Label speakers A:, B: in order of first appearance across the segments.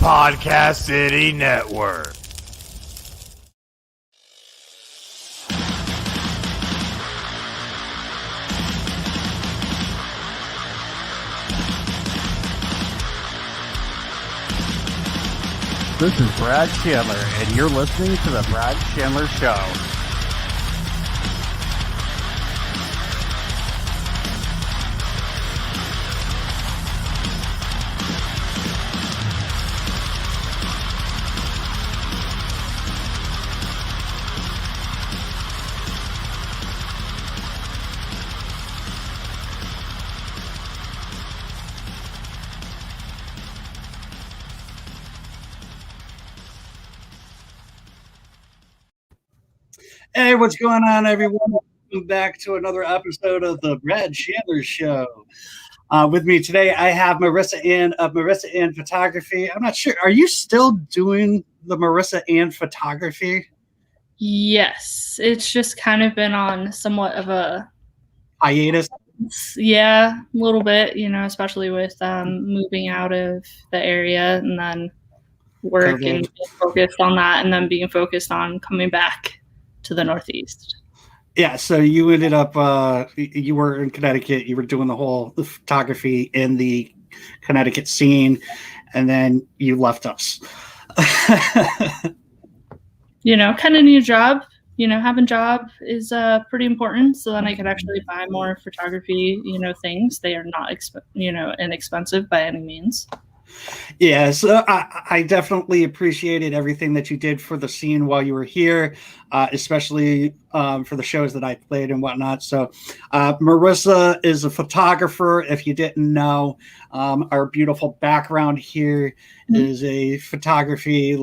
A: Podcast City Network.
B: This is Brad Chandler, and you're listening to The Brad Chandler Show.
C: Hey, what's going on, everyone? Welcome back to another episode of the Brad Chandler Show. With me today, I have Marrissa Ann of Marrissa Ann Photography. I'm not sure. Are you still doing the Marrissa Ann Photography?
D: Yes. It's just kind of been on somewhat of a
C: hiatus.
D: Yeah, a little bit, especially with moving out of the area and then work and being focused on that and then being focused on coming back to the Northeast.
C: Yeah, so you ended up, you were in Connecticut, you were doing the photography in the Connecticut scene, and then you left us.
D: Kind of need a job. Having a job is pretty important, so then I could actually buy more photography, things. They are not, inexpensive by any means.
C: Yeah, so I definitely appreciated everything that you did for the scene while you were here, especially for the shows that I played and whatnot. So Marrissa is a photographer. If you didn't know, our beautiful background here is a photography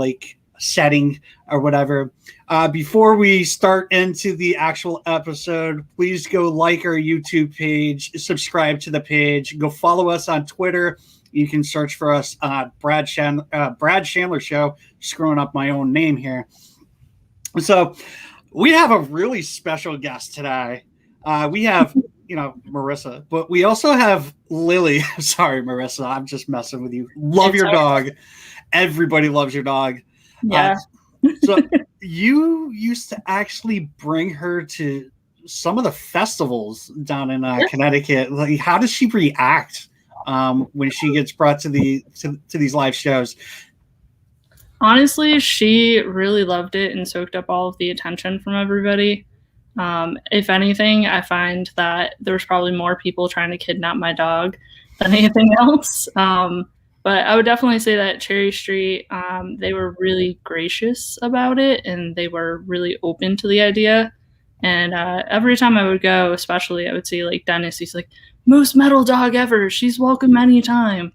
C: setting or whatever. Before we start into the actual episode, please go like our YouTube page, subscribe to the page, go follow us on Twitter. You can search for us, Brad Chandler Show, screwing up my own name here. So we have a really special guest today. We have, Marrissa, but we also have Lily. Sorry, Marrissa, I'm just messing with you. Love your dog. Everybody loves your dog.
D: Yeah.
C: So you used to actually bring her to some of the festivals down in Connecticut. Like, how does she react when she gets brought to these live shows?
D: Honestly, she really loved it and soaked up all of the attention from everybody. If anything, I find that there's probably more people trying to kidnap my dog than anything else. But I would definitely say that Cherry Street, they were really gracious about it, and they were really open to the idea. And every time I would go, especially, I would see Dennis, he's like, most metal dog ever. She's welcome anytime.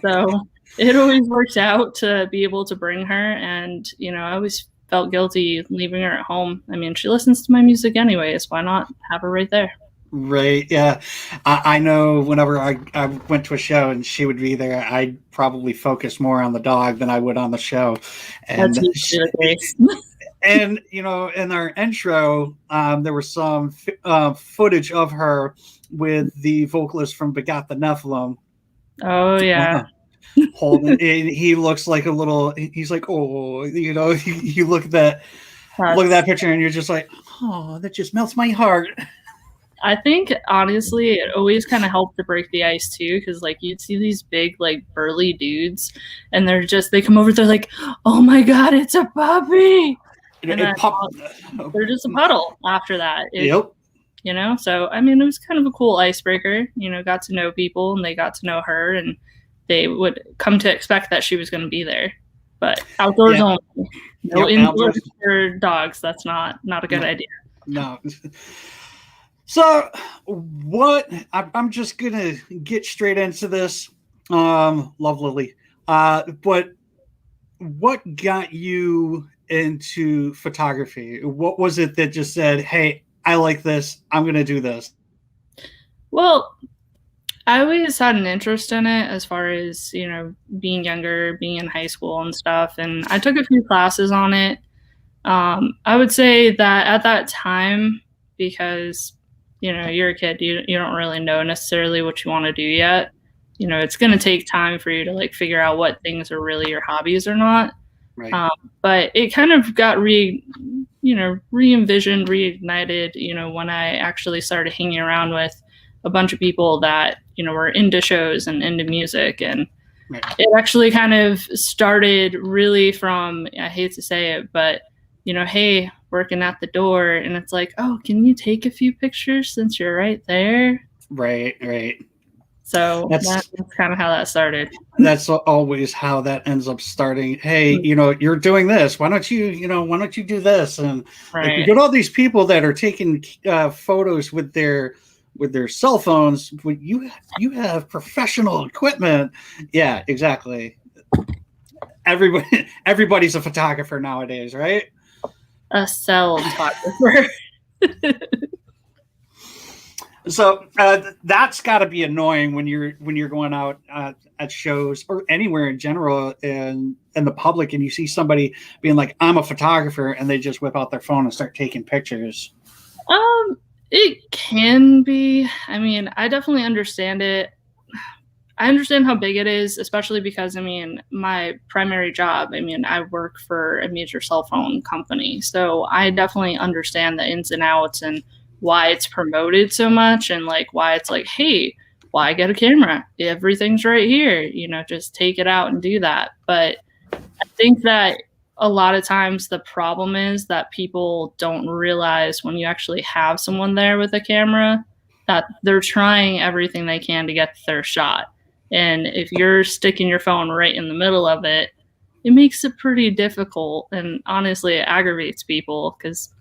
D: So it always works out to be able to bring her. And, I always felt guilty leaving her at home. I mean, she listens to my music anyways. Why not have her right there?
C: Right. Yeah. I know whenever I went to a show and she would be there, I'd probably focus more on the dog than I would on the show. And
D: that's usually the case.
C: And, in our intro, there was some footage of her with the vocalist from Begot the Nephilim.
D: Oh, yeah.
C: Holding, and he looks like a little, he's like, oh, you look at that picture and you're just like, oh, that just melts my heart.
D: I think, honestly, it always kind of helped to break the ice, too, because, you'd see these big, burly dudes, and they come over, they're like, oh, my God, it's a puppy! And they're just a puddle after that.
C: Yep.
D: So, I mean, it was kind of a cool icebreaker, got to know people, and they got to know her, and they would come to expect that she was going to be there. But outdoors only. No indoors for dogs. That's not a good idea.
C: No. So I'm just going to get straight into this. Love Lily. But what got you into photography? What was it that just said, hey, I like this, I'm going to do this?
D: Well, I always had an interest in it as far as, being younger, being in high school and stuff. And I took a few classes on it. I would say that at that time, because, you're a kid, you don't really know necessarily what you want to do yet. it's going to take time for you to like figure out what things are really your hobbies or not.
C: Right.
D: But it kind of got re-envisioned, reignited, when I actually started hanging around with a bunch of people that, were into shows and into music. And
C: Right.
D: it actually kind of started really from, I hate to say it, but, hey, working at the door, and it's like, oh, can you take a few pictures since you're right there?
C: Right.
D: So that's kind of how that started.
C: That's always how that ends up starting. Hey, you're doing this. Why don't you do this? And like, you get all these people that are taking photos with their cell phones. But you have professional equipment. Yeah, exactly. Everybody's a photographer nowadays, right?
D: A cell photographer.
C: So that's got to be annoying when you're going out at shows or anywhere in general in the public, and you see somebody being like, "I'm a photographer," and they just whip out their phone and start taking pictures.
D: It can be. I mean, I definitely understand it. I understand how big it is, especially because, my primary job, I work for a major cell phone company. So I definitely understand the ins and outs and why it's promoted so much, and like why it's like, hey, why get a camera? Everything's right here, just take it out and do that. But I think that a lot of times the problem is that people don't realize when you actually have someone there with a camera that they're trying everything they can to get their shot. And if you're sticking your phone right in the middle of it, it makes it pretty difficult. And honestly, it aggravates people because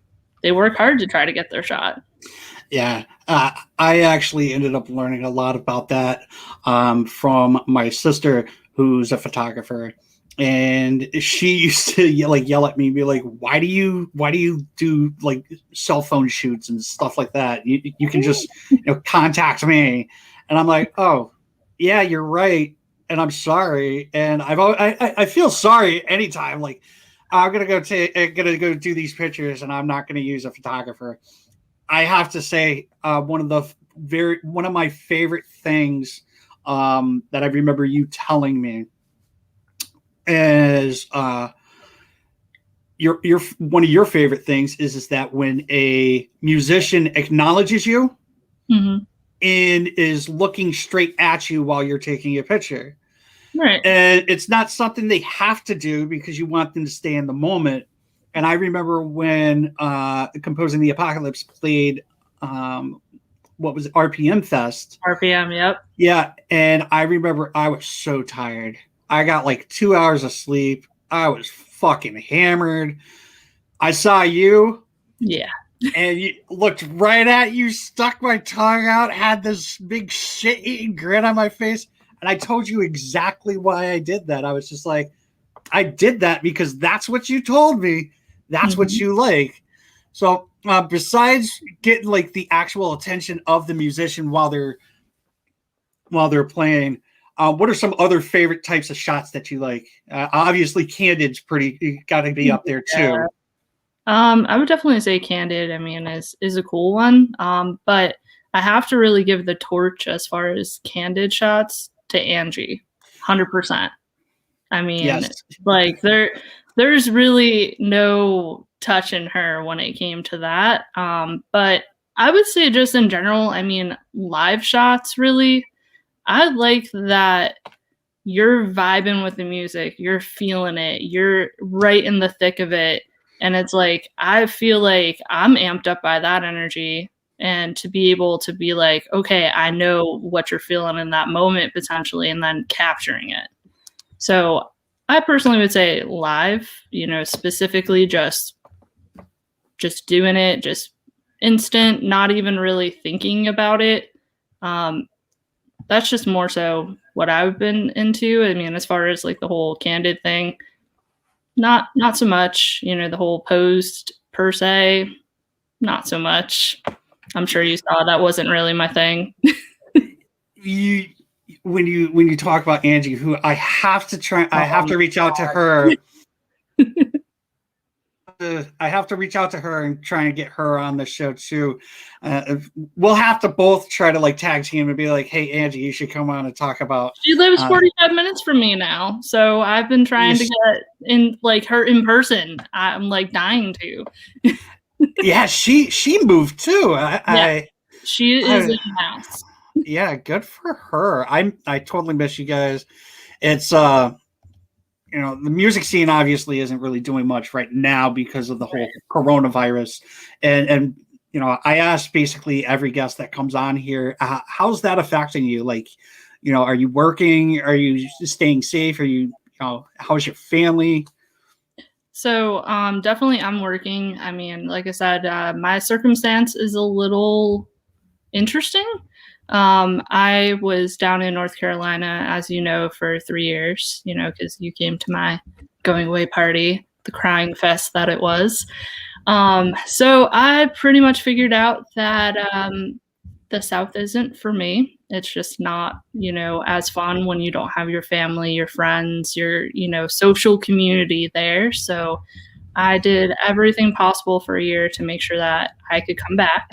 D: they work hard to try to get their shot.
C: Yeah, I actually ended up learning a lot about that from my sister, who's a photographer, and she used to yell at me, and be like, "Why do you do like cell phone shoots and stuff like that? You can just contact me." And I'm like, "Oh, yeah, you're right, and I'm sorry." And I feel sorry anytime like I'm gonna go do these pictures, and I'm not gonna use a photographer. I have to say, one of my favorite things that I remember you telling me is your one of your favorite things is that when a musician acknowledges you
D: mm-hmm.
C: and is looking straight at you while you're taking a picture.
D: Right.
C: And it's not something they have to do because you want them to stay in the moment. And I remember when Composing the Apocalypse played, what was it, RPM Fest?
D: RPM, yep.
C: Yeah, and I remember I was so tired. I got like 2 hours of sleep. I was fucking hammered. I saw you.
D: Yeah.
C: And you looked right at you, stuck my tongue out, had this big shit-eating grin on my face. And I told you exactly why I did that. I was just like, I did that because that's what you told me. That's what you like. So besides getting like the actual attention of the musician while they're playing, what are some other favorite types of shots that you like? Obviously, candid's got to be up there too.
D: I would definitely say candid. Is a cool one. But I have to really give the torch as far as candid shots to Angie, 100%.
C: Yes.
D: Like there's really no touching her when it came to that. But I would say just in general, live shots really, I like that you're vibing with the music, you're feeling it, you're right in the thick of it. And it's like, I feel like I'm amped up by that energy. And to be able to be like, okay, I know what you're feeling in that moment potentially, and then capturing it. So I personally would say live, specifically just doing it, just instant, not even really thinking about it. That's just more so what I've been into. As far as like the whole candid thing, not so much, the whole post per se, not so much. I'm sure you saw that wasn't really my thing.
C: When you talk about Angie, who I have to reach out to her to reach out to her and try and get her on the show too. We'll have to both try to like tag team and be like, "Hey, Angie, you should come on and talk about."
D: She lives 45 minutes from me now, so I've been trying to get in like her in person. I'm like dying to.
C: Yeah, she moved too.
D: She is in house.
C: Yeah, good for her. I totally miss you guys. It's you know, the music scene obviously isn't really doing much right now because of the whole coronavirus. And you know, I ask basically every guest that comes on here, how's that affecting you? Like, you know, are you working? Are you staying safe? Are you know, how's your family?
D: So definitely I'm working. I mean, like I said, my circumstance is a little interesting. I was down in North Carolina, as you know, for 3 years, you know, because you came to my going away party, the crying fest that it was. So I pretty much figured out that the South isn't for me. It's just not, you know, as fun when you don't have your family, your friends, your, you know, social community there. So I did everything possible for a year to make sure that I could come back.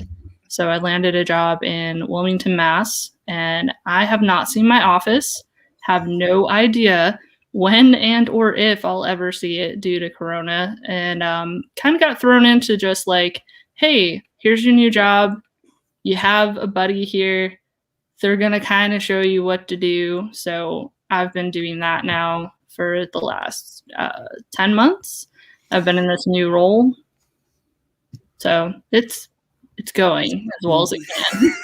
D: So I landed a job in Wilmington, Mass, and I have not seen my office, have no idea when and or if I'll ever see it due to Corona, and kind of got thrown into just like, hey, here's your new job. You have a buddy here. They're going to kind of show you what to do. So I've been doing that now for the last 10 months. I've been in this new role. So it's going as well as it can.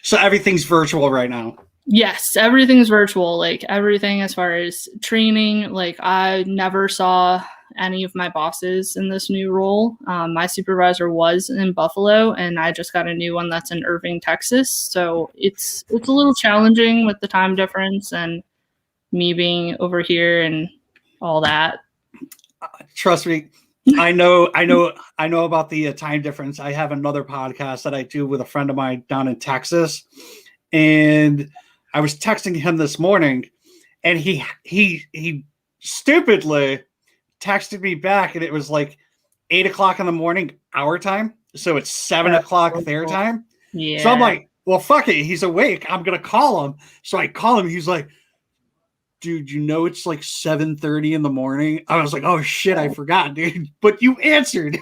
C: So everything's virtual right now.
D: Yes, everything's virtual. Like everything as far as training. Like I never saw any of my bosses in this new role. My supervisor was in Buffalo, and I just got a new one that's in Irving, Texas. So it's a little challenging with the time difference and me being over here and all that.
C: Trust me. I know about the time difference. I have another podcast that I do with a friend of mine down in Texas, and I was texting him this morning, and he stupidly texted me back, and it was like 8:00 in the morning our time, so it's 7:00 their time.
D: Yeah.
C: So I'm like, well, fuck it. He's awake. I'm gonna call him. So I call him. He's like, dude, you know it's like 7:30 in the morning. I was like, oh shit, I forgot, dude. But you answered.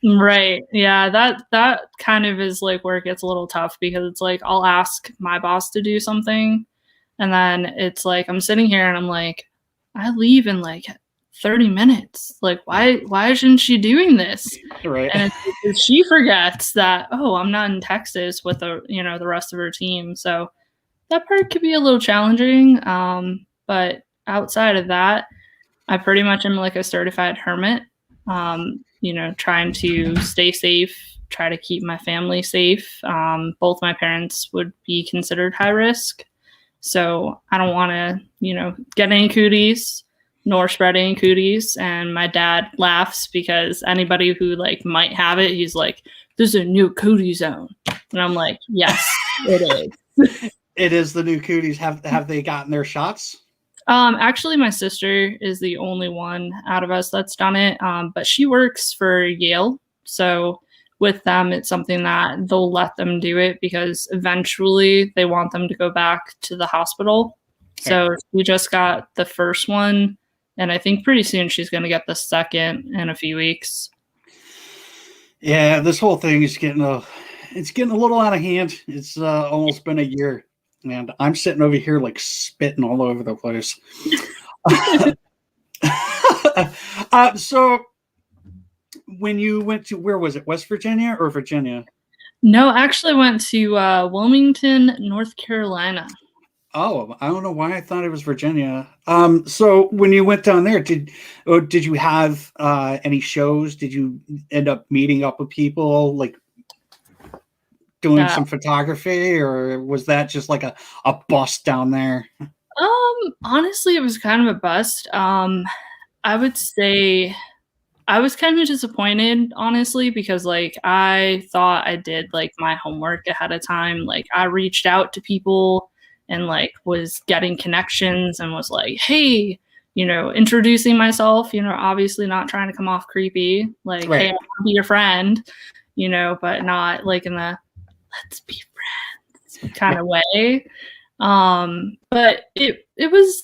D: Right. Yeah, that kind of is like where it gets a little tough, because it's like I'll ask my boss to do something, and then it's like I'm sitting here and I'm like, I leave in like 30 minutes. Like why isn't she doing this?
C: Right.
D: And she forgets that, oh, I'm not in Texas with the rest of her team. So that part could be a little challenging. But outside of that, I pretty much am like a certified hermit, trying to stay safe, try to keep my family safe. Both my parents would be considered high risk. So I don't want to, get any cooties nor spread any cooties. And my dad laughs because anybody who like might have it, he's like, there's a new cootie zone. And I'm like, yes, it is.
C: It is the new cooties. Have they gotten their shots?
D: Actually, my sister is the only one out of us that's done it, but she works for Yale. So with them, it's something that they'll let them do it because eventually they want them to go back to the hospital. Okay. So we just got the first one, and I think pretty soon she's going to get the second in a few weeks.
C: Yeah, this whole thing is getting a little out of hand. It's almost been a year. And I'm sitting over here like spitting all over the place. So when you went to, where was it? West Virginia or Virginia?
D: No, I actually went to Wilmington, North Carolina.
C: Oh, I don't know why I thought it was Virginia. So when you went down there, did you have any shows? Did you end up meeting up with people, like doing some photography, or was that just like a bust down there?
D: Honestly, it was kind of a bust. I would say I was kind of disappointed, honestly, because like I thought I did like my homework ahead of time. Like I reached out to people and like was getting connections and was like, hey, introducing myself, obviously not trying to come off creepy, like,
C: Right.
D: hey, I want to be your friend, but not like in the let's be friends kind of way. But it was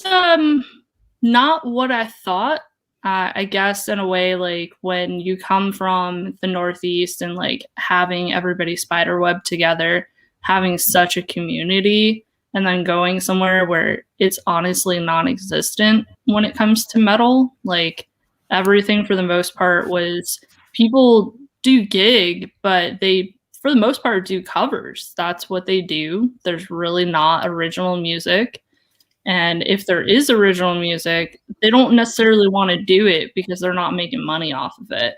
D: not what I thought. I guess in a way, like when you come from the Northeast and like having everybody spiderweb together, having such a community, and then going somewhere where it's honestly non-existent when it comes to metal, like everything for the most part was people do gig, but they for the most part do covers. That's what they do. There's really not original music. And if there is original music, they don't necessarily want to do it because they're not making money off of it.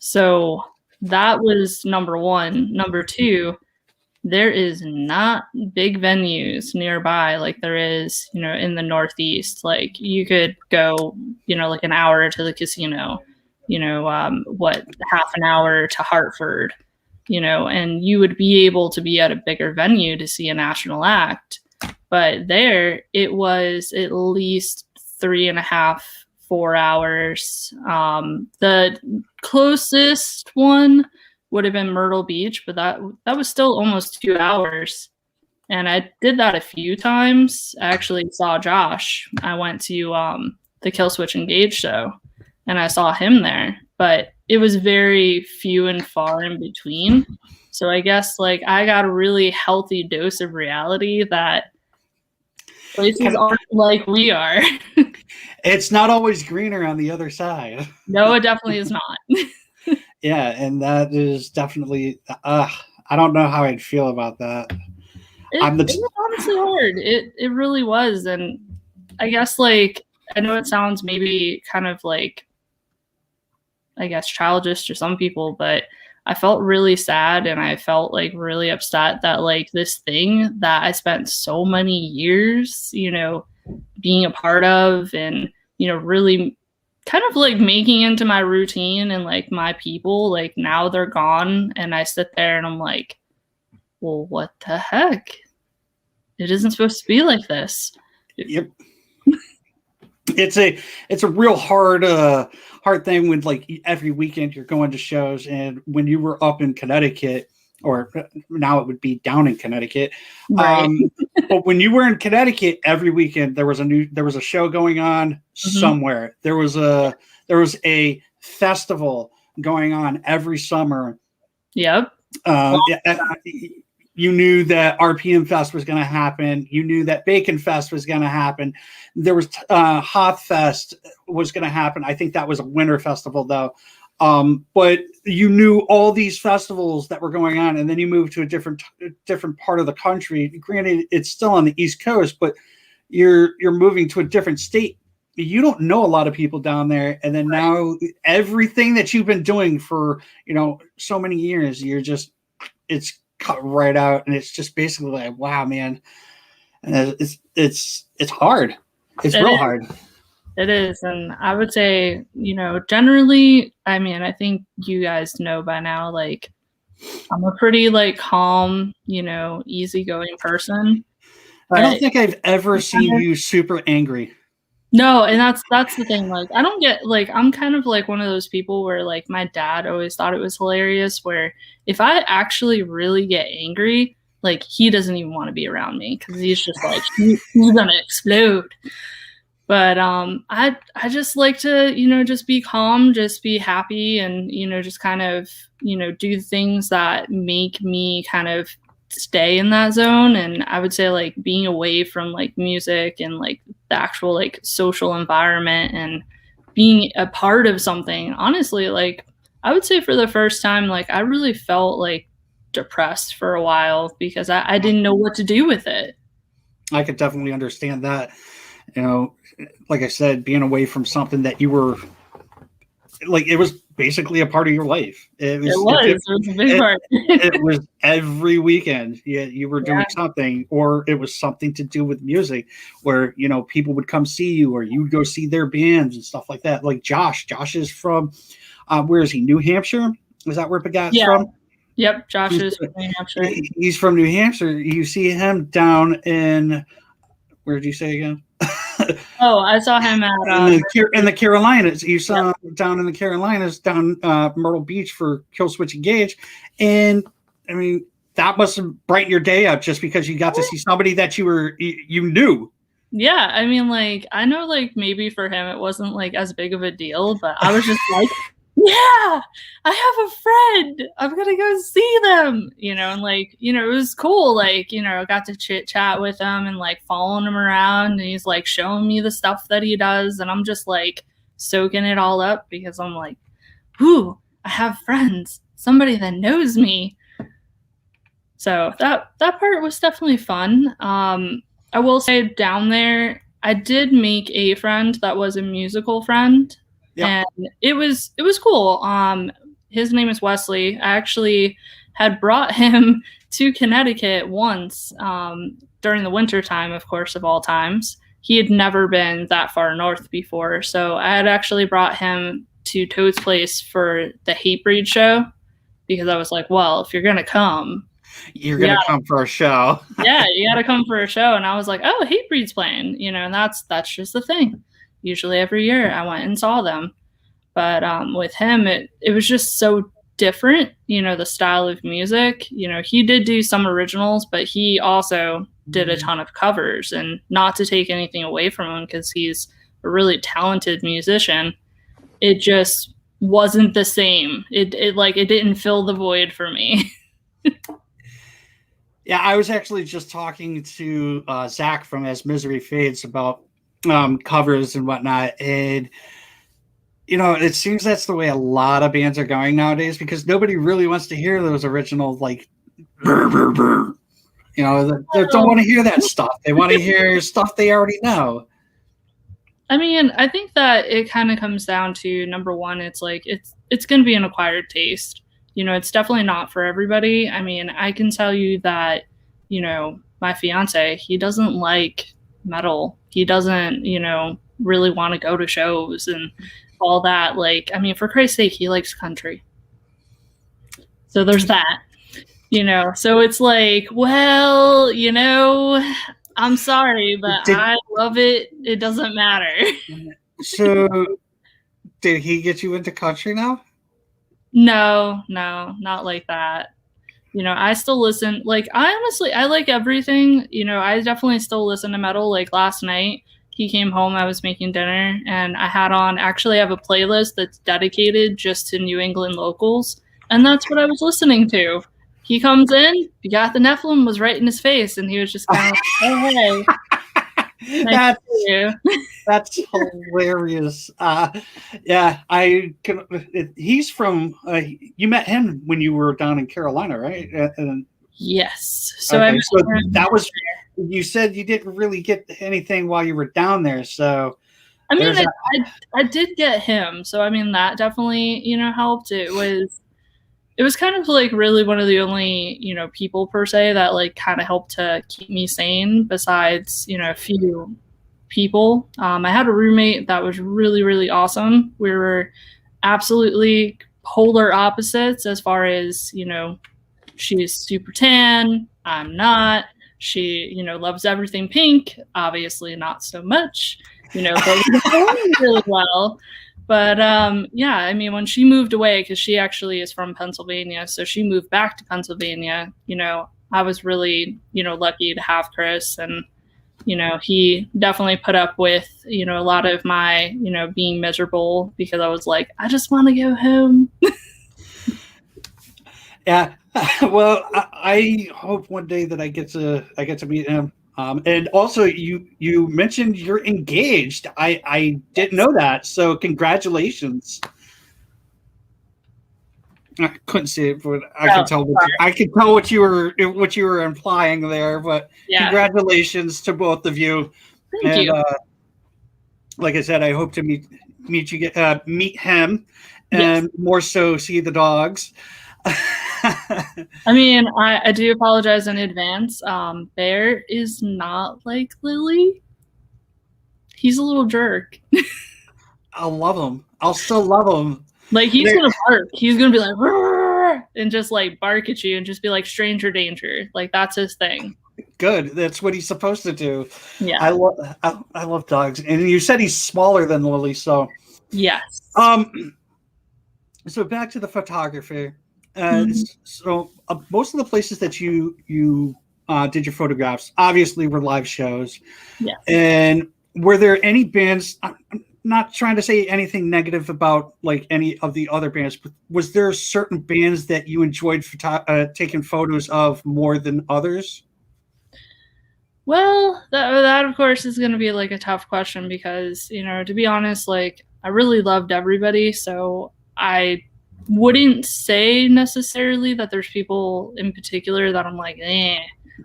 D: So that was number one. Number two, there is not big venues nearby like there is, in the Northeast. Like you could go, like an hour to the casino, half an hour to Hartford, and you would be able to be at a bigger venue to see a national act. But there it was at least 3.5, 4 hours. The closest one would have been Myrtle Beach, but that was still almost 2 hours. And I did that a few times. I actually saw Josh. I went to the Killswitch Engage show and I saw him there, but it was very few and far in between. So I guess like I got a really healthy dose of reality that places aren't like we are.
C: It's not always greener on the other side.
D: No, it definitely is not.
C: Yeah, and that is definitely I don't know how I'd feel about that.
D: It was honestly hard. It really was. And I guess like I know it sounds maybe kind of like I guess childish to some people, but I felt really sad and I felt like really upset that like this thing that I spent so many years, being a part of and, really kind of like making into my routine and like my people, like now they're gone. And I sit there and I'm like, well, what the heck? It isn't supposed to be like this.
C: Yep. It's a real hard thing when like every weekend you're going to shows, and when you were up in Connecticut, or now it would be down in Connecticut,
D: right.
C: But when you were in Connecticut every weekend, there was a show going on somewhere. There was a festival going on every summer.
D: Yep.
C: You knew that RPM Fest was going to happen. You knew that Bacon Fest was going to happen. There was Hoth Fest was going to happen. I think that was a winter festival, though. But you knew all these festivals that were going on, and then you moved to a different part of the country. Granted, it's still on the East Coast, but you're moving to a different state. You don't know a lot of people down there, and then now everything that you've been doing for so many years, it's cut right out, and it's just basically like, wow, man, and it's hard. It's real hard.
D: It is. And I would say, generally, I mean, I think you guys know by now, like I'm a pretty like calm, easygoing person.
C: I don't think I've ever seen you super angry.
D: No, and that's the thing. Like, I don't get like I'm kind of like one of those people where like my dad always thought it was hilarious. Where if I actually really get angry, like he doesn't even want to be around me because he's just like he's gonna explode. But I just like to just be calm, just be happy, and just kind of do things that make me kind of stay in that zone. And I would say like being away from like music and like the actual like social environment and being a part of something, honestly, like I would say for the first time, like I really felt like depressed for a while because I didn't know what to do with it.
C: I could definitely understand that. Like I said, being away from something that you were like, it was basically a part of your life. It was a big part. It was every weekend. You were doing something, or it was something to do with music where, people would come see you, or you would go see their bands and stuff like that. Like Josh is from, where is he? New Hampshire? Is that where Pagat's from?
D: Yep. Josh is from New Hampshire.
C: He's from New Hampshire. You see him down in, where did you say again?
D: Oh, I saw him at
C: in the Carolinas. You saw him down in the Carolinas, down Myrtle Beach for Killswitch Engage, and I mean that must have brightened your day up just because you got to see somebody that you knew.
D: Yeah, I mean, like, I know, like, maybe for him it wasn't, like, as big of a deal, but I was just like, yeah, I have a friend. I'm gonna go see them, and, like, it was cool. Like, I got to chit-chat with him and, like, following him around, and he's, like, showing me the stuff that he does, and I'm just, like, soaking it all up because I'm like, ooh, I have friends, somebody that knows me. So that part was definitely fun. I will say down there, I did make a friend that was a musical friend, and it was cool. His name is Wesley. I actually had brought him to Connecticut once during the winter time, of course, of all times. He had never been that far north before, so I had actually brought him to Toad's Place for the Hatebreed show because I was like, well, if you're gonna come,
C: you're gonna come for a show.
D: Yeah, you gotta come for a show. And I was like, oh, Hatebreed's playing, and that's just the thing. Usually every year I went and saw them. But with him, it was just so different, the style of music. He did do some originals, but he also did a ton of covers. And not to take anything away from him because he's a really talented musician, it just wasn't the same. It didn't fill the void for me.
C: Yeah, I was actually just talking to Zach from As Misery Fades about covers and whatnot, and it seems that's the way a lot of bands are going nowadays because nobody really wants to hear those original like brr, brr, brr. They don't want to hear that stuff. They want to hear stuff they already know.
D: I mean, I think that it kind of comes down to, number one, it's like it's going to be an acquired taste. It's definitely not for everybody. I mean, I can tell you that, my fiance, he doesn't like metal. He doesn't, really want to go to shows and all that. Like, I mean, for Christ's sake, he likes country. So there's that, So it's like, well, I'm sorry, but I love it. It doesn't matter.
C: So did he get you into country now?
D: No, not like that. I still listen. Like, I like everything. I definitely still listen to metal. Like last night, he came home, I was making dinner, and I have a playlist that's dedicated just to New England locals, and that's what I was listening to. He comes in, you got the Nephilim was right in his face, and he was just kind of like, oh, hey.
C: That's hilarious. Yeah, he's from. You met him when you were down in Carolina, right?
D: Yes. So
C: that was. You said you didn't really get anything while you were down there, so.
D: I mean, I did get him, so I mean that definitely helped. It was kind of like really one of the only people per se that like kind of helped to keep me sane besides a few people. I had a roommate that was really, really awesome. We were absolutely polar opposites as far as she's super tan, I'm not. She loves everything pink, obviously not so much, but we get really well. But yeah, I mean, when she moved away, because she actually is from Pennsylvania, so she moved back to Pennsylvania, I was really, lucky to have Chris. And, he definitely put up with, a lot of my, being miserable because I was like, I just want to go home.
C: Yeah. Well, I hope one day that I get to meet him. And also, you mentioned you're engaged. I didn't know that, so congratulations. I couldn't see it, but I could tell what you were implying there. But yeah. Congratulations to both of you.
D: Thank you.
C: Like I said, I hope to meet him, and more so see the dogs.
D: I mean, I do apologize in advance. Bear is not like Lily. He's a little jerk.
C: I'll love him. I'll still love him.
D: Like, he's going to bark. He's going to be like, and just like bark at you and just be like stranger danger. Like, that's his thing.
C: Good. That's what he's supposed to do.
D: Yeah.
C: I love dogs. And you said he's smaller than Lily, so
D: Yes.
C: So back to the photography.
D: Mhm.
C: So most of the places that you did your photographs obviously were live shows.
D: Yeah.
C: And were there any bands? I'm not trying to say anything negative about like any of the other bands, but was there certain bands that you enjoyed taking photos of more than others?
D: Well, that of course is going to be like a tough question because, to be honest, like I really loved everybody, so I wouldn't say necessarily that there's people in particular that I'm like,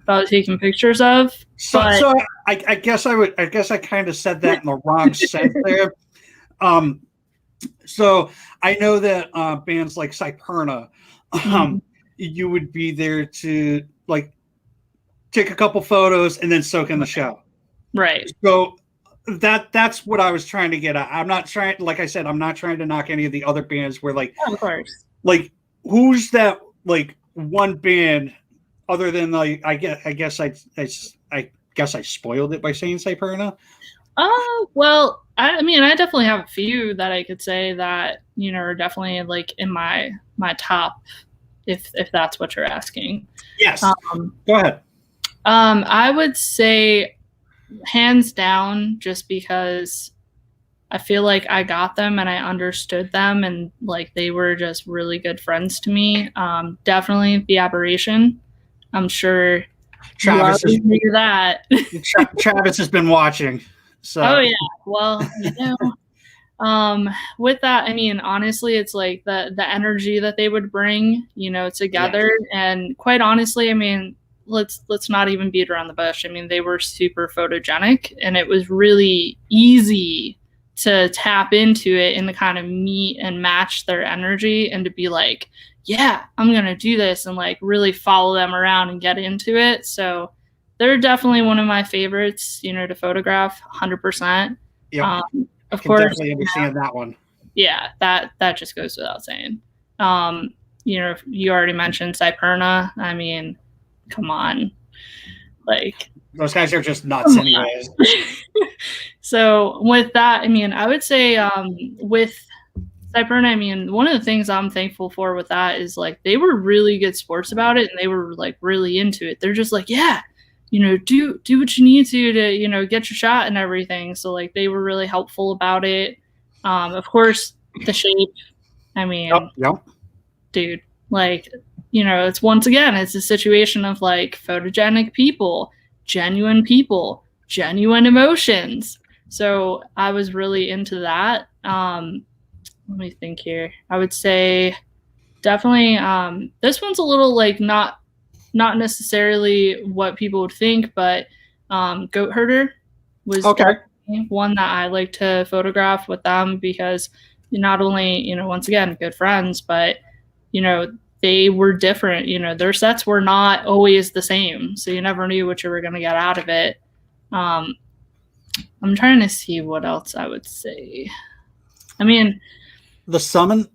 D: about taking pictures of,
C: So,
D: but
C: so I guess I guess I kind of said that in the wrong sense there. Um, so I know that bands like Cyperna, um, you would be there to like take a couple photos and then soak in the show.
D: right.
C: So that's what I was trying to get at. I'm not trying, like I said, I'm not trying to knock any of the other bands where
D: Of course.
C: like who's that like one band other than like I guess I spoiled it by saying Cyperna.
D: Well, I mean, I definitely have a few that I could say that, are definitely like in my top, if that's what you're asking.
C: Yes.
D: Um,
C: Go ahead.
D: I would say hands down, just because I feel like I got them and I understood them and like they were just really good friends to me. Definitely the Aberration. I'm sure
C: Travis
D: you knew that.
C: Travis has been watching. So
D: Oh yeah. Well, with that, I mean, honestly, it's like the energy that they would bring, together.
C: Yes.
D: And quite honestly, I mean, let's not even beat around the bush. I mean, they were super photogenic and it was really easy to tap into it and to kind of meet and match their energy and to be like, yeah, I'm going to do this and like really follow them around and get into it. So they're definitely one of my favorites, to photograph 100%.
C: Yep.
D: Of
C: Can
D: course,
C: definitely understand that one.
D: yeah, that just goes without saying. You already mentioned Cyperna. I mean, come on, like
C: Those guys are just nuts, anyways.
D: So with that, I mean, I would say with Cyperna, I mean, one of the things I'm thankful for with that is like they were really good sports about it and they were like really into it. They're just like, yeah, do what you need to get your shot and everything. So like they were really helpful about it. Of course, the shape. I mean,
C: Yep.
D: dude, like it's once again, it's a situation of like photogenic people, genuine emotions. So I was really into that. Let me think here. I would say definitely this one's a little like not necessarily what people would think, but Goat Herder was
C: Okay.
D: one that I like to photograph with them because not only, once again, good friends, but, they were different. Their sets were not always the same. So you never knew what you were going to get out of it. I'm trying to see what else I would say. I mean,
C: The Summon.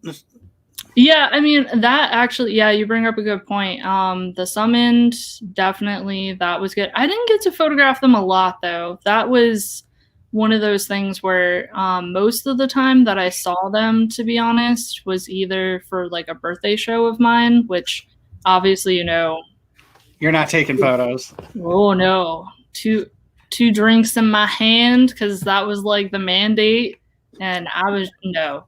D: yeah, I mean that actually, yeah, you bring up a good point. The Summoned, definitely that was good. I didn't get to photograph them a lot though. That was one of those things where most of the time that I saw them, to be honest, was either for like a birthday show of mine, which obviously,
C: You're not taking photos.
D: oh no, two drinks in my hand because that was like the mandate, and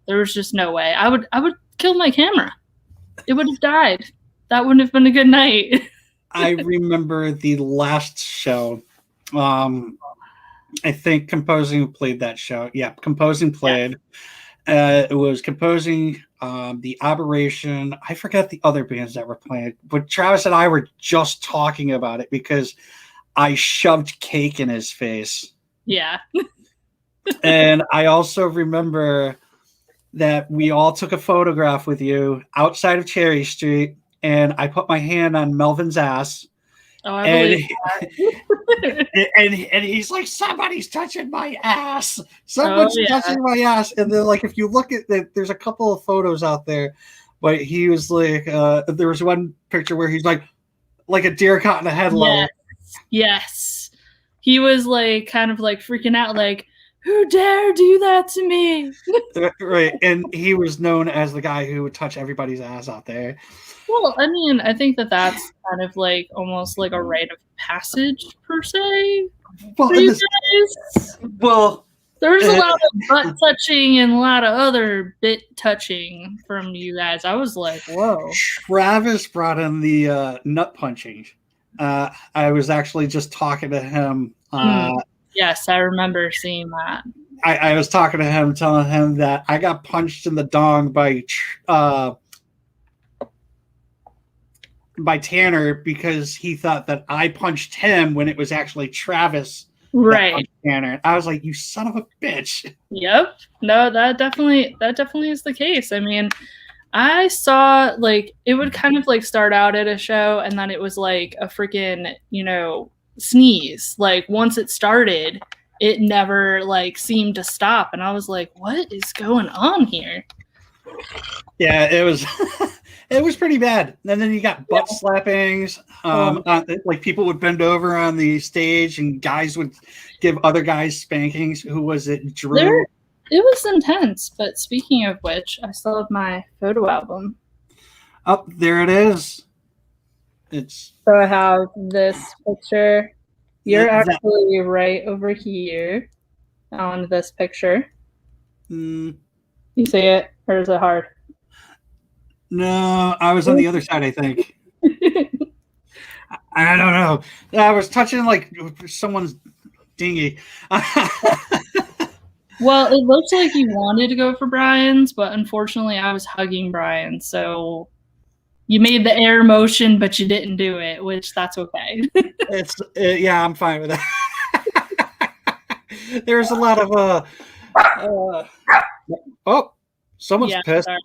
D: there was just no way. I would kill my camera. It would have died. That wouldn't have been a good night.
C: I remember the last show. I think Composing played that show. Yeah, Composing played. Yeah. It was Composing, the Aberration. I forgot the other bands that were playing, but Travis and I were just talking about it because I shoved cake in his face.
D: Yeah.
C: And I also remember that we all took a photograph with you outside of Cherry Street, and I put my hand on Melvin's ass.
D: Oh, I believe
C: that. and he's like, somebody's touching my ass. Someone's touching my ass. And then, like, if you look at it, there's a couple of photos out there, but he was like, there was one picture where he's like a deer caught in a headlight.
D: Yes. He was like kind of like freaking out, like, who dare do that to me?
C: Right. And he was known as the guy who would touch everybody's ass out there.
D: Well, I mean, I think that's kind of like almost like a rite of passage per se
C: Well,
D: for you guys.
C: well,
D: There's a lot of butt touching and a lot of other bit touching from you guys. I was like, whoa.
C: Travis brought in the nut punching. I was actually just talking to him.
D: Yes, I remember seeing that.
C: I was talking to him, telling him that I got punched in the dong by Tanner because he thought that I punched him when it was actually Travis.
D: Right.
C: Tanner. I was like, you son of a bitch.
D: Yep. No, that definitely is the case. I mean, I saw like it would kind of like start out at a show and then it was like a freaking, sneeze. Like once it started, it never like seemed to stop. And I was like, what is going on here?
C: Yeah, it was it was pretty bad. And then you got butt slappings. Like people would bend over on the stage and guys would give other guys spankings. Who was it? Drew?
D: It was intense. But speaking of which, I still have my photo album.
C: Oh, there it is.
D: So I have this picture. You're actually right over here on this picture. You see it? Or is it hard?
C: No, I was on the other side, I think. I don't know. I was touching like someone's dinghy.
D: Well, it looks like you wanted to go for Brian's, but unfortunately I was hugging Brian. So you made the air motion, but you didn't do it, which that's okay.
C: Yeah, I'm fine with that. There's a lot of oh, someone's pissed.
D: Sorry.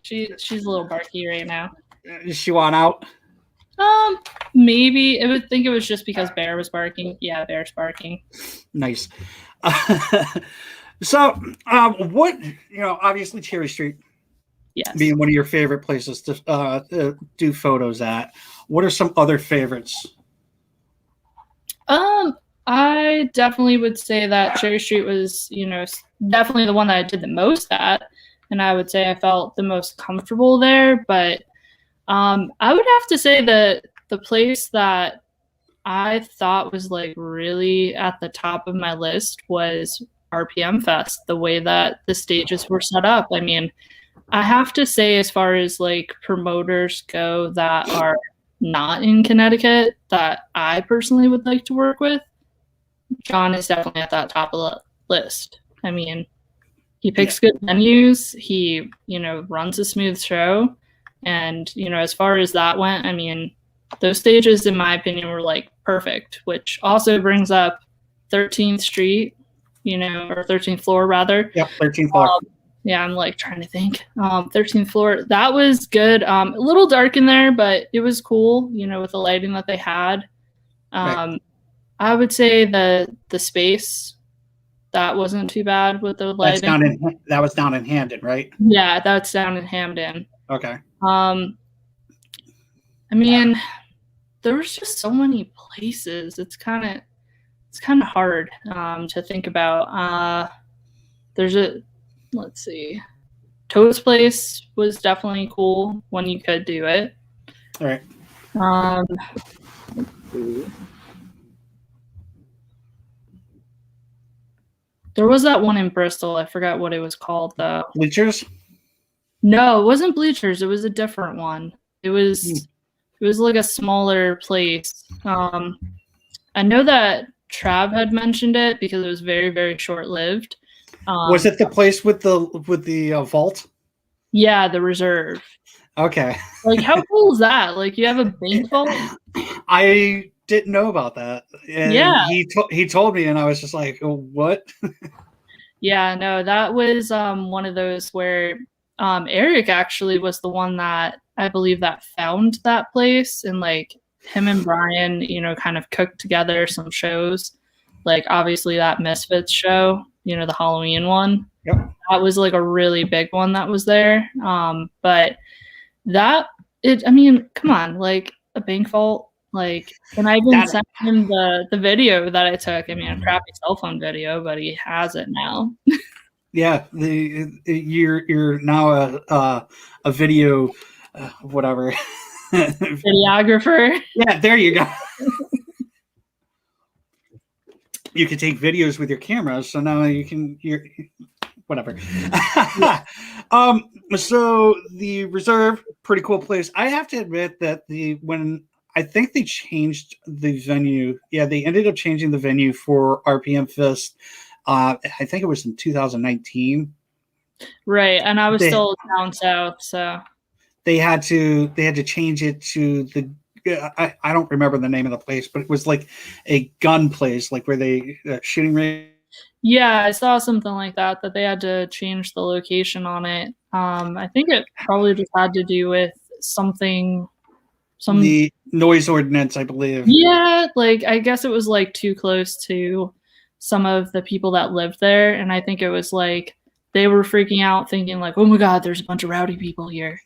D: She's a little barky right now.
C: Does she want out?
D: Maybe I would think it was just because Bear was barking. Yeah, Bear's barking.
C: Nice. So, what obviously Cherry Street,
D: yes,
C: being one of your favorite places to do photos at. What are some other favorites?
D: I definitely would say that Cherry Street was, definitely the one that I did the most at, and I would say I felt the most comfortable there. But I would have to say that the place that I thought was like really at the top of my list was RPM Fest. The way that the stages were set up. I mean, I have to say, as far as like promoters go that are not in Connecticut that I personally would like to work with, John is definitely at that top of the list. I mean, he picks good venues. He, runs a smooth show. And, as far as that went, I mean, those stages, in my opinion, were like perfect, which also brings up 13th Street, or 13th floor rather.
C: Yep, 13th floor.
D: Yeah, I'm like trying to think. 13th floor, that was good. A little dark in there, but it was cool, with the lighting that they had.
C: Right.
D: I would say the space, that wasn't too bad with the lighting.
C: That was down in Hamden, right?
D: Yeah, that's down in Hamden.
C: Okay.
D: I mean, there was just so many places. It's kind of hard to think about. Let's see. Toad's Place was definitely cool when you could do it.
C: All right.
D: Let's see. There was that one in Bristol. I forgot what it was called though.
C: Bleachers?
D: No, it wasn't Bleachers. It was a different one. It was like a smaller place. I know that Trav had mentioned it because it was very, very short-lived.
C: Was it the place with the vault?
D: Yeah, the Reserve.
C: Okay.
D: Like, how cool is that? Like, you have a bank vault?
C: I didn't know about that. And
D: yeah.
C: He told me, and I was just like, oh, what?
D: Yeah, no, that was one of those where Eric actually was the one that I believe that found that place, and like him and Brian, kind of cooked together some shows. Like obviously that Misfits show, the Halloween one.
C: Yep.
D: That was like a really big one that was there. But I mean, come on, like a bank vault, Like, and I even sent him the video that I took. I mean, a crappy cell phone video, but he has it now.
C: Yeah, you're now a video whatever
D: videographer.
C: Yeah, there you go. You can take videos with your camera, so now you're whatever. So the Reserve, pretty cool place. I have to admit that when I think they changed the venue. Yeah, they ended up changing the venue for RPM Fest. I think it was in 2019.
D: Right, and I was still down south, so
C: they had to change it to the. I don't remember the name of the place, but it was like a gun place, like where they shooting range.
D: Yeah, I saw something like that they had to change the location on it. I think it probably just had to do with
C: the noise ordinance, I believe.
D: Yeah, like I guess it was like too close to some of the people that lived there, and I think it was like they were freaking out, thinking like, "Oh my God, there's a bunch of rowdy people here."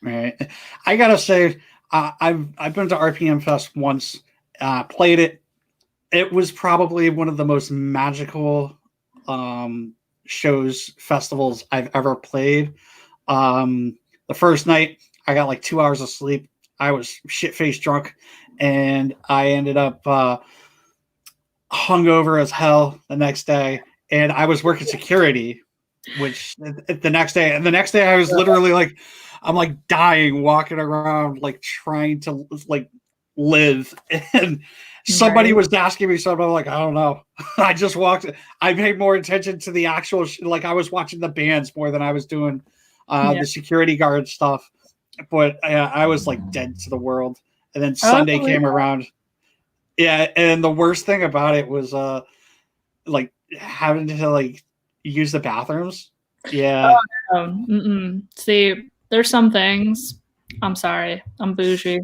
C: Right. I gotta say, I've been to RPM Fest once, played it. It was probably one of the most magical festivals I've ever played. The first night, I got like 2 hours of sleep. I was shit-faced drunk, and I ended up hungover as hell the next day. And I was working security, which the next day I was literally like, I'm like dying, walking around, like trying to like live. And somebody was asking me something. I'm like, I don't know. I just walked. I paid more attention to the actual, like I was watching the bands more than I was doing the security guard stuff. But I was like dead to the world. And then Sunday came around. Yeah, and the worst thing about it was like having to like use the bathrooms. Yeah.
D: See, there's some things. I'm sorry. I'm bougie.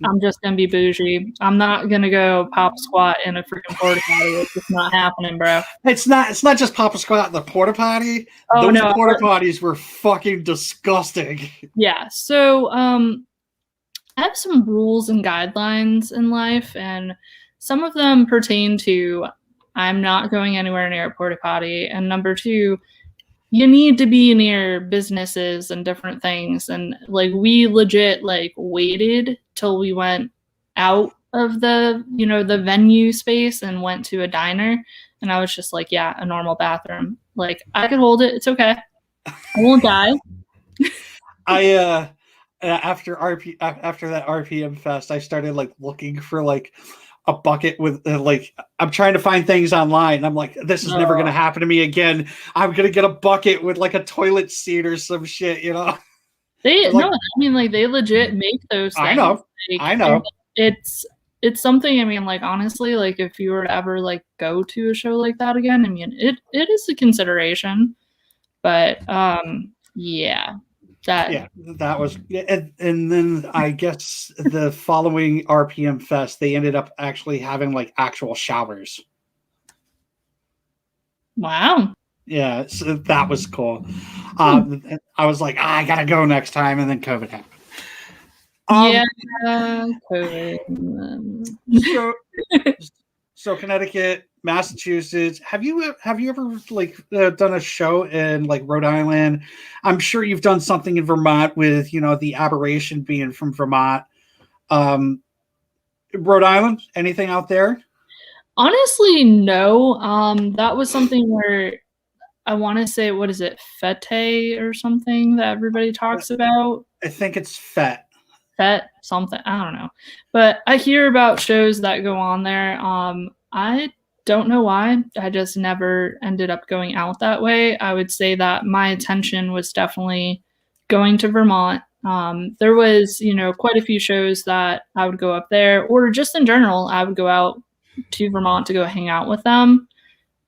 D: I'm just gonna be bougie. I'm not gonna go pop squat in a freaking porta potty. It's just not happening, bro.
C: It's not just pop a squat in the porta potty.
D: Oh,
C: those porta potties were fucking disgusting.
D: Yeah. So I have some rules and guidelines in life, and some of them pertain to I'm not going anywhere near a porta potty, and number two, you need to be near businesses and different things. And like we legit like waited till we went out of the the venue space and went to a diner, and I was just like, yeah, a normal bathroom, like I could hold it, it's okay, I won't die.
C: I after that RPM Fest, I started like looking for like a bucket with like I'm trying to find things online. I'm like, this is never gonna happen to me again. I'm gonna get a bucket with like a toilet seat or some shit, you know.
D: I mean, like they legit make those things.
C: I know.
D: Like,
C: I know.
D: It's something. I mean, like honestly, like if you were to ever like go to a show like that again, I mean, it is a consideration. But yeah.
C: That was, and then I guess the following RPM Fest, they ended up actually having like actual showers.
D: Wow.
C: Yeah, so that was cool. I was like, I gotta go next time, and then COVID happened.
D: COVID.
C: So Connecticut, Massachusetts. Have you ever like done a show in like Rhode Island? I'm sure you've done something in Vermont with the Aberration being from Vermont. Rhode Island, anything out there?
D: Honestly, no. That was something where I want to say, what is it, Fete or something that everybody talks about?
C: I think it's Fet
D: something. I don't know, but I hear about shows that go on there. I don't know why. I just never ended up going out that way. I would say that my attention was definitely going to Vermont. There was, quite a few shows that I would go up there, or just in general, I would go out to Vermont to go hang out with them.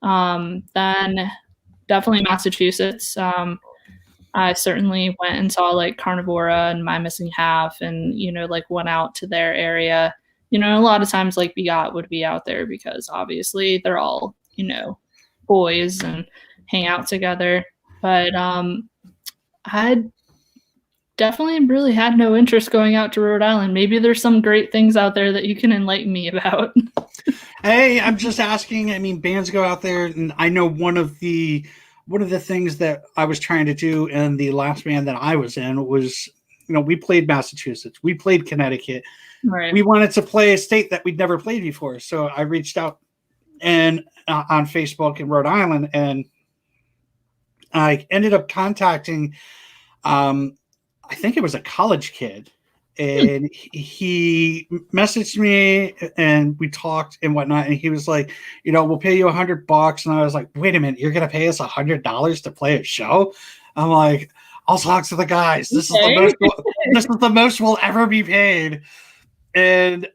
D: Then definitely Massachusetts. I certainly went and saw like Carnivora and My Missing Half, and like went out to their area. A lot of times like Begot would be out there because obviously they're all boys and hang out together. But I definitely really had no interest going out to Rhode Island. Maybe there's some great things out there that you can enlighten me about.
C: Hey, I'm just asking. I mean, bands go out there, and I know one of the things that I was trying to do in the last band that I was in was, we played Massachusetts, we played Connecticut,
D: Right.
C: we wanted to play a state that we'd never played before. So I reached out and on Facebook in Rhode Island, and I ended up contacting, I think it was a college kid, and he messaged me and we talked and whatnot. And he was like, we'll pay you $100. And I was like, wait a minute, you're going to pay us $100 to play a show? I'm like, I'll talk to the guys. This is the most we'll ever be paid. And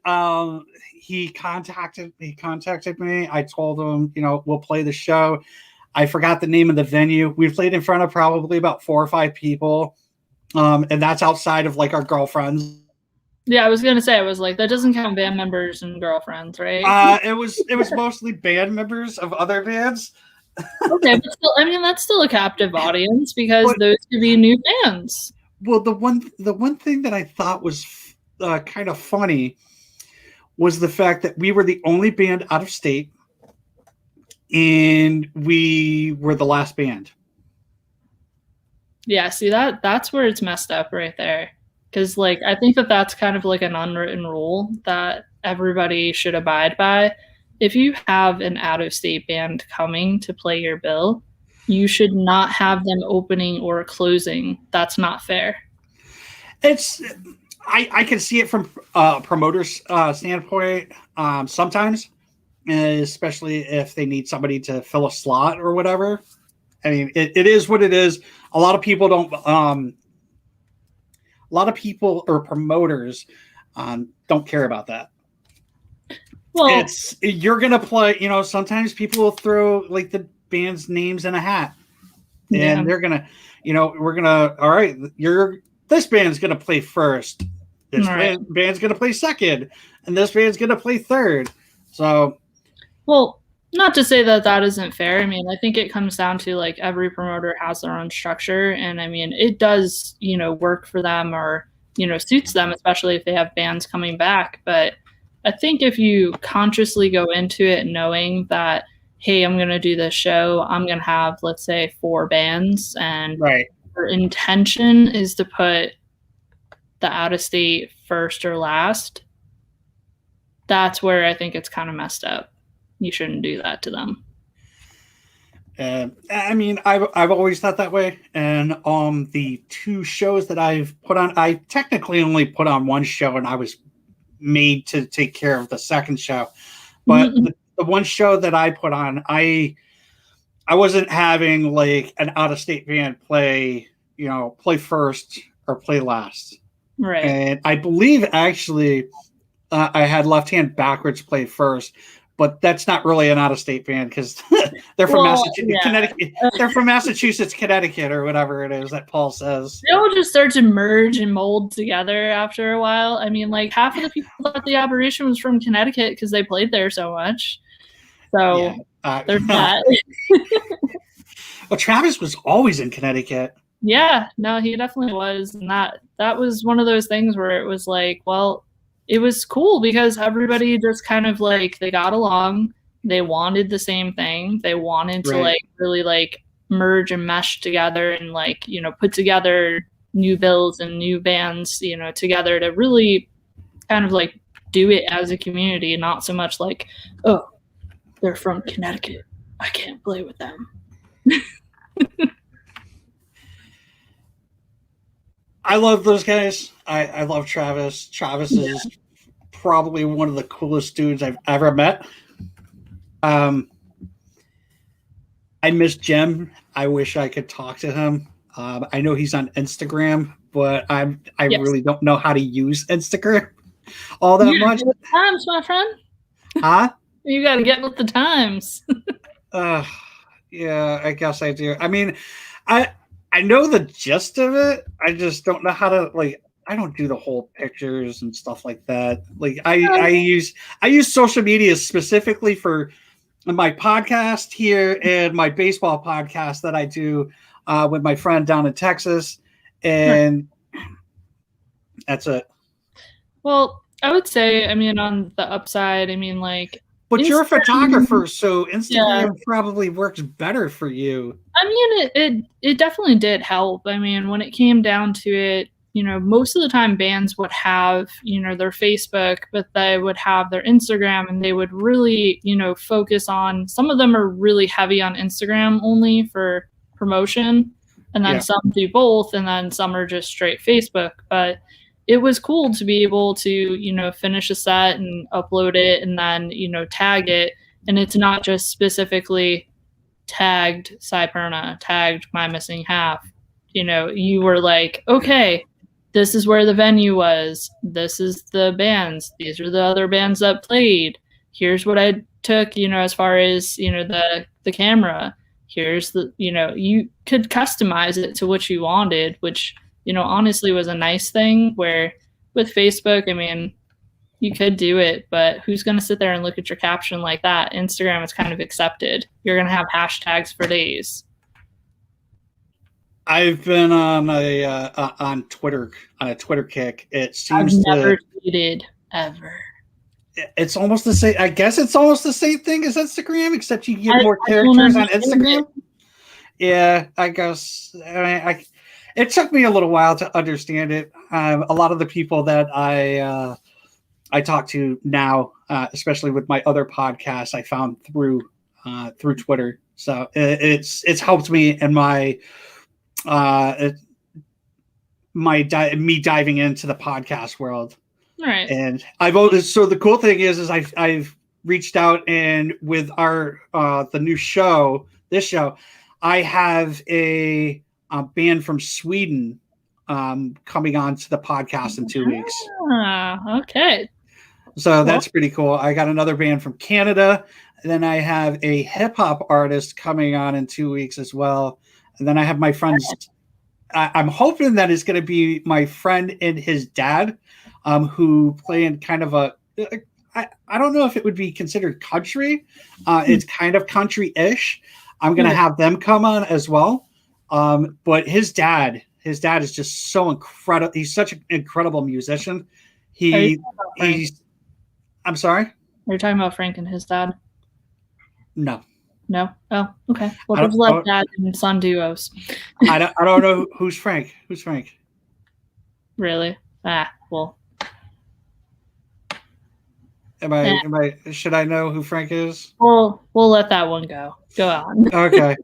C: he contacted me. I told him, we'll play the show. I forgot the name of the venue. We played in front of probably about 4 or 5 people. And that's outside of like our girlfriends.
D: Yeah, I was gonna say, I was like, that doesn't count band members and girlfriends, right?
C: It was mostly band members of other bands.
D: Okay, but still, I mean, that's still a captive audience because those could be new fans.
C: Well, the one thing that I thought was kind of funny was the fact that we were the only band out of state, and we were the last band.
D: Yeah, see, that's where it's messed up right there. Because, like, I think that's kind of like an unwritten rule that everybody should abide by. If you have an out-of-state band coming to play your bill, you should not have them opening or closing. That's not fair.
C: I can see it from a promoter's standpoint sometimes, especially if they need somebody to fill a slot or whatever. I mean, it is what it is. A lot of people don't. A lot of people or promoters don't care about that. Well, you're gonna play. Sometimes people will throw like the band's names in a hat, and they're gonna, we're gonna. All right, this band's gonna play first. This band's gonna play second, and this band's gonna play third. So,
D: well. Not to say that isn't fair. I mean, I think it comes down to like every promoter has their own structure. And I mean, it does, work for them or, suits them, especially if they have bands coming back. But I think if you consciously go into it knowing that, hey, I'm going to do this show, I'm going to have, let's say, 4 bands, and your intention is to put the out of state first or last, that's where I think it's kind of messed up. You shouldn't do that to them.
C: I mean, I've always thought that way. And on the 2 shows that I've put on, I technically only put on 1 show, and I was made to take care of the second show. But the 1 show that I put on, I wasn't having like an out-of-state band play first or play last.
D: Right.
C: And I believe actually I had Left Hand Backwards play first. But that's not really an out-of-state band because they're from Massachusetts, Connecticut. They're from Massachusetts, Connecticut, or whatever it is that Paul says.
D: They all just start to merge and mold together after a while. I mean, like half of the people thought the Aberration was from Connecticut because they played there so much. So there's that.
C: Well, Travis was always in Connecticut.
D: Yeah, no, he definitely was, and that was one of those things where it was like, well. It was cool because everybody just kind of like they got along. They wanted the same thing. They wanted to like really like merge and mesh together and like, put together new bills and new bands, together to really kind of like do it as a community, not so much like, oh, they're from Connecticut, I can't play with them.
C: I love those guys. I love Travis. Travis is probably one of the coolest dudes I've ever met. I miss Jim. I wish I could talk to him. I know he's on Instagram, but I really don't know how to use Instagram all that much.
D: With the times, my friend.
C: Huh?
D: You got to get with the times.
C: Yeah, I guess I do. I mean, I know the gist of it. I just don't know how to like. I don't do the whole pictures and stuff like that. Like I use social media specifically for my podcast here and my baseball podcast that I do with my friend down in Texas. And That's it.
D: Well, I would say, I mean, on the upside, I mean, like,
C: But you're a
D: Instagram-
C: photographer, so
D: Yeah.
C: Instagram probably works better for you.
D: I mean, it definitely did help. I mean, when it came down to it, you know, most of the time bands would have, you know, their Facebook, but they would have their Instagram, and they would really, you know, focus on, some of them are really heavy on Instagram only for promotion, and then
C: Yeah.
D: some do both, and then some are just straight Facebook. But it was cool to be able to, you know, finish a set and upload it and then, you know, tag it. And it's not just specifically tagged Cyperna, tagged My Missing Half. You know, you were like, okay, this is where the venue was. This is the bands. These are the other bands that played. Here's what I took, you know, as far as, you know, the camera. Here's the, you know, you could customize it to what you wanted, which, you know, honestly was a nice thing. Where with Facebook, I mean, you could do it, but who's going to sit there and look at your caption like that? Instagram is kind of accepted. You're going to have hashtags for days.
C: I've been on on Twitter on a Twitter kick. It
D: I've
C: seems
D: never tweeted ever.
C: it's almost the same. I guess it's almost the same thing as Instagram, except you get more
D: I don't
C: characters on
D: understand
C: Instagram. Yeah, I guess. I mean, it took me a little while to understand it. A lot of the people that I talk to now, especially with my other podcasts, I found through Twitter. So it's helped me in my me diving into the podcast world.
D: All right.
C: And so the cool thing is I've reached out, and with our the new show, this show, I have a band from Sweden coming on to the podcast in 2 weeks.
D: Okay.
C: So that's pretty cool. I got another band from Canada, and then I have a hip hop artist coming on in 2 weeks as well. And then I have my friends. I'm hoping that it's going to be my friend and his dad, who play in kind of I don't know if it would be considered country. It's kind of country-ish. I'm going to have them come on as well. But his dad is just so incredible. He's such an incredible musician. He's. I'm sorry.
D: You're talking about Frank and his dad?
C: No.
D: No. Oh, okay. Well, there's less dad and son duos.
C: I don't know who's Frank. Who's Frank?
D: Really? Well.
C: Am I? Should I know who Frank is?
D: We'll let that one go. Go on.
C: Okay.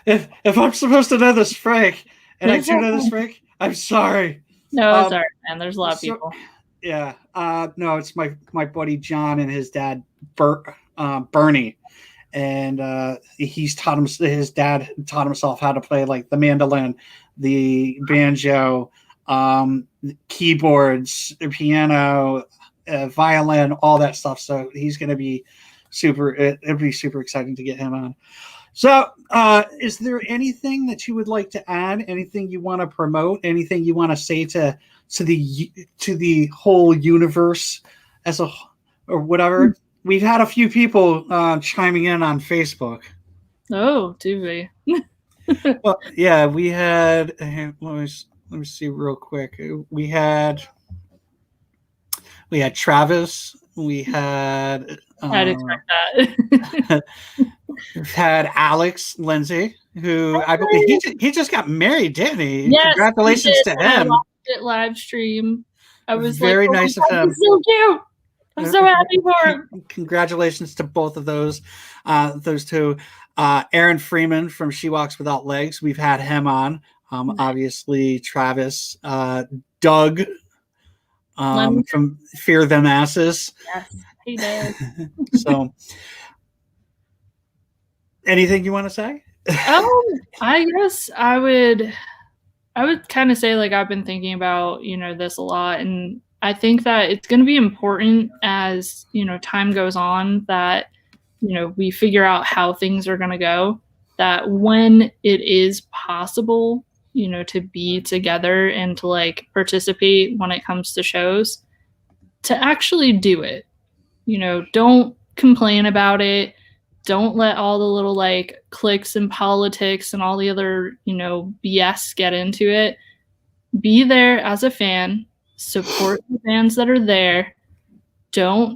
C: If I'm supposed to know this Frank, and I do know this Frank, I'm sorry.
D: No, it's all right, man. There's a lot of people.
C: Yeah. No, it's my buddy John and his dad Bernie, and his dad taught himself how to play like the mandolin, the banjo, keyboards, the piano, violin, all that stuff. So he's going to be it'll be super exciting to get him on. So is there anything that you would like to add? Anything you want to promote? Anything you want to say to the whole universe as a, or whatever? We've had a few people chiming in on Facebook.
D: Oh, do we?
C: Well, yeah, we had. Let me see real quick. We had Travis. We had.
D: I'd expect that.
C: We've had Alex Lindsay, who I believe he just got married, didn't he?
D: Yes,
C: congratulations to him.
D: I watched it live stream. I was
C: very
D: like,
C: nice of him.
D: He's so cute. I'm so happy for him.
C: Congratulations to both of those two. Aaron Freeman from She Walks Without Legs. We've had him on. Obviously, Travis, Doug from Fear Them Asses.
D: Yes, he did.
C: So, anything you want to say?
D: I guess I would kind of say, like, I've been thinking about, this a lot, and I think that it's going to be important as, time goes on, that, we figure out how things are going to go, that when it is possible, to be together and to like participate when it comes to shows, to actually do it. Don't complain about it. Don't let all the little like cliques and politics and all the other, BS get into it. be there as a fan, support the fans that are there. Don't,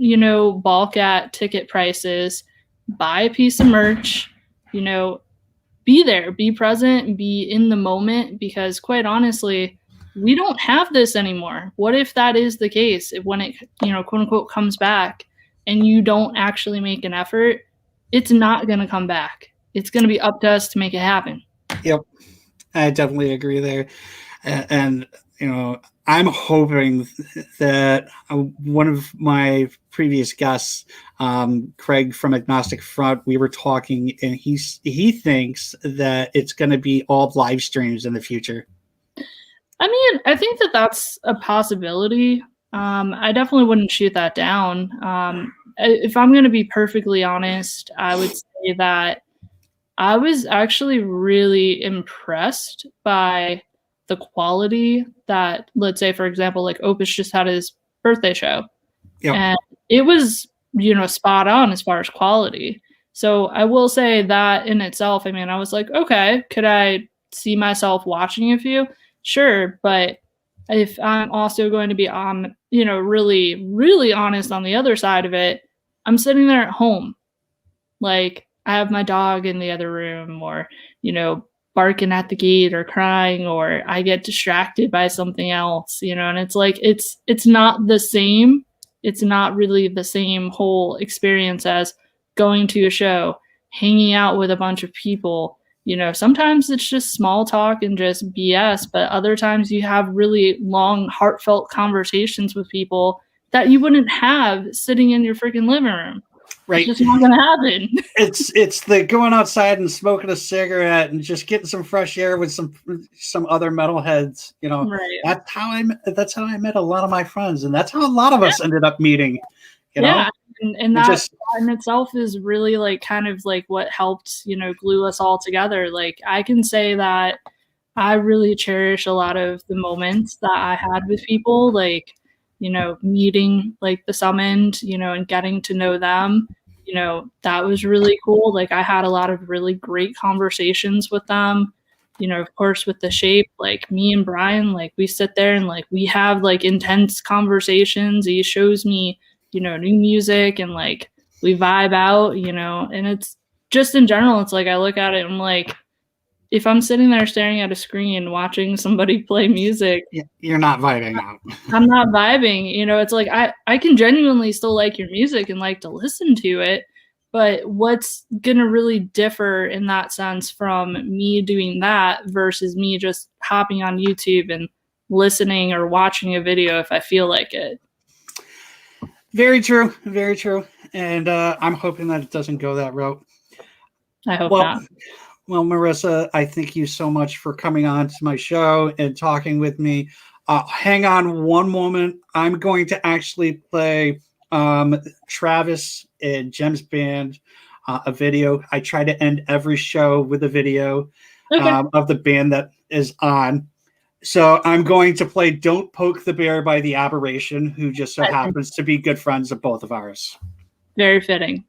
D: balk at ticket prices, buy a piece of merch, be there, be present, be in the moment, because quite honestly, we don't have this anymore. What if that is the case? If when it, quote unquote comes back and you don't actually make an effort, it's not going to come back. It's going to be up to us to make it happen.
C: Yep. I definitely agree there. And I'm hoping that one of my previous guests, Craig from Agnostic Front, we were talking, and he thinks that it's going to be all live streams in the future.
D: I mean, I think that that's a possibility. I definitely wouldn't shoot that down. If I'm going to be perfectly honest, I would say that I was actually really impressed by the quality that, let's say, for example, like Opus just had his birthday show. Yep. And it was, spot on as far as quality. So I will say that in itself, I mean, I was like, okay, could I see myself watching a few? Sure. But if I'm also going to be on, really, really honest on the other side of it, I'm sitting there at home. Like, I have my dog in the other room, or, barking at the gate or crying, or I get distracted by something else, and it's like, it's not the same. It's not really the same whole experience as going to a show, hanging out with a bunch of people. Sometimes it's just small talk and just BS, but other times you have really long, heartfelt conversations with people that you wouldn't have sitting in your freaking living room. Right. It's just not going to happen.
C: It's the going outside and smoking a cigarette and just getting some fresh air with some other metalheads. Right. That's how I met a lot of my friends, and that's how a lot of us ended up meeting.
D: Yeah, and that in itself is really like kind of like what helped glue us all together. Like, I can say that I really cherish a lot of the moments that I had with people, like meeting like the Summond, and getting to know them. That was really cool. Like, I had a lot of really great conversations with them. Of course, with the Shape, like me and Brian, like we sit there and like we have like intense conversations. He shows me, new music, and like we vibe out, and it's just in general, it's like I look at it and I'm like, if I'm sitting there staring at a screen watching somebody play music,
C: you're not vibing out.
D: I'm not vibing. It's like I can genuinely still like your music and like to listen to it, but what's gonna really differ in that sense from me doing that versus me just hopping on YouTube and listening or watching a video if I feel like it?
C: Very true. Very true. And I'm hoping that it doesn't go that route.
D: I hope not.
C: Well, Marrissa, I thank you so much for coming on to my show and talking with me. Hang on one moment. I'm going to actually play Travis and Jem's band a video. I try to end every show with a video of the band that is on. So I'm going to play Don't Poke the Bear by The Aberration, who just so happens to be good friends of both of ours.
D: Very fitting.